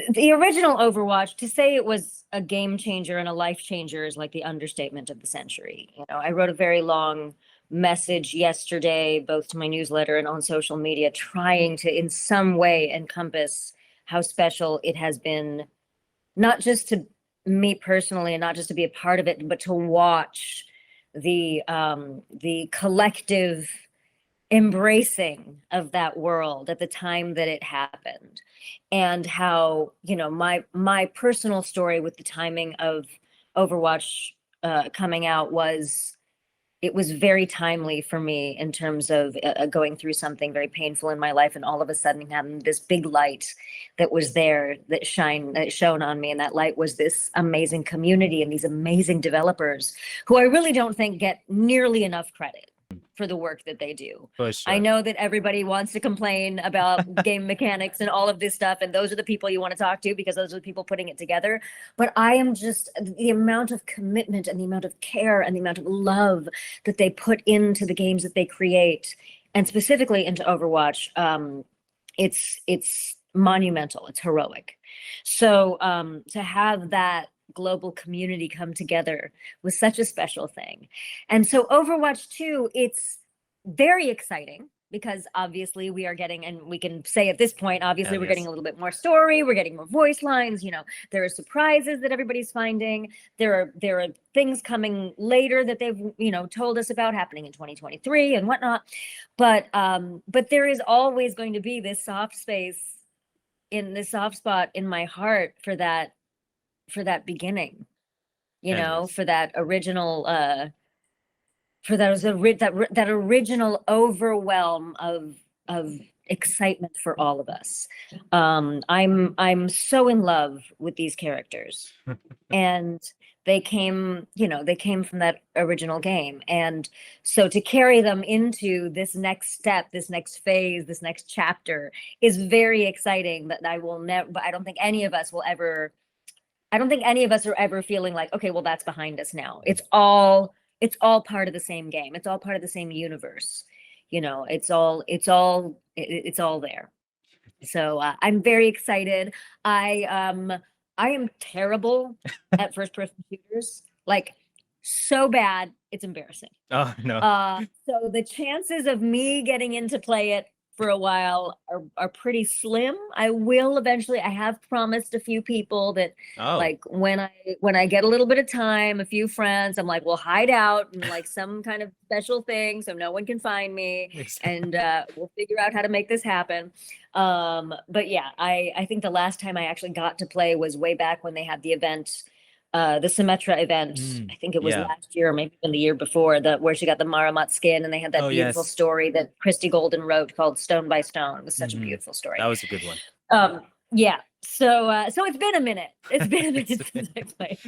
the original Overwatch, to say it was a game changer and a life changer is like the understatement of the century. I wrote a very long message yesterday, both to my newsletter and on social media, trying to in some way encompass how special it has been, not just to me personally and not just to be a part of it, but to watch the collective embracing of that world at the time that it happened, and how my personal story with the timing of Overwatch coming out was, it was very timely for me in terms of going through something very painful in my life, and all of a sudden having this big light that was there that shone on me, and that light was this amazing community and these amazing developers who I really don't think get nearly enough credit for the work that they do. For I sure. know that everybody wants to complain about game mechanics and all of this stuff, and those are the people you want to talk to because those are the people putting it together. But I am just, the amount of commitment and the amount of care and the amount of love that they put into the games that they create, and specifically into Overwatch, it's monumental. It's heroic. So to have that global community come together was such a special thing. And so Overwatch 2, it's very exciting because obviously we are getting, and we can say at this point, obviously we're getting a little bit more story, we're getting more voice lines, there are surprises that everybody's finding. There are things coming later that they've, told us about happening in 2023 and whatnot. But there is always going to be this soft spot in my heart for that beginning, for that original that original overwhelm of excitement for all of us. I'm so in love with these characters, and they came from that original game, and so to carry them into this next step, this next phase, this next chapter is very exciting. That I will never, but I don't think any of us are ever feeling like, okay, well, that's behind us now. It's all part of the same game. It's all part of the same universe. It's all there. So I'm very excited. I am terrible at first person shooters, like so bad, it's embarrassing. Oh no. So the chances of me getting into play it for a while are pretty slim. I will eventually. I have promised a few people that like when I get a little bit of time, a few friends, I'm like, we'll hide out in like some kind of special thing so no one can find me, and we'll figure out how to make this happen. But yeah, I think the last time I actually got to play was way back when they had the event, the Symmetra event. I think it was last year or maybe even the year before, where she got the Maramat skin, and they had that beautiful story that Christy Golden wrote called Stone by Stone. It was such a beautiful story. That was a good one. Yeah. So it's been a minute. It's been a minute since I played.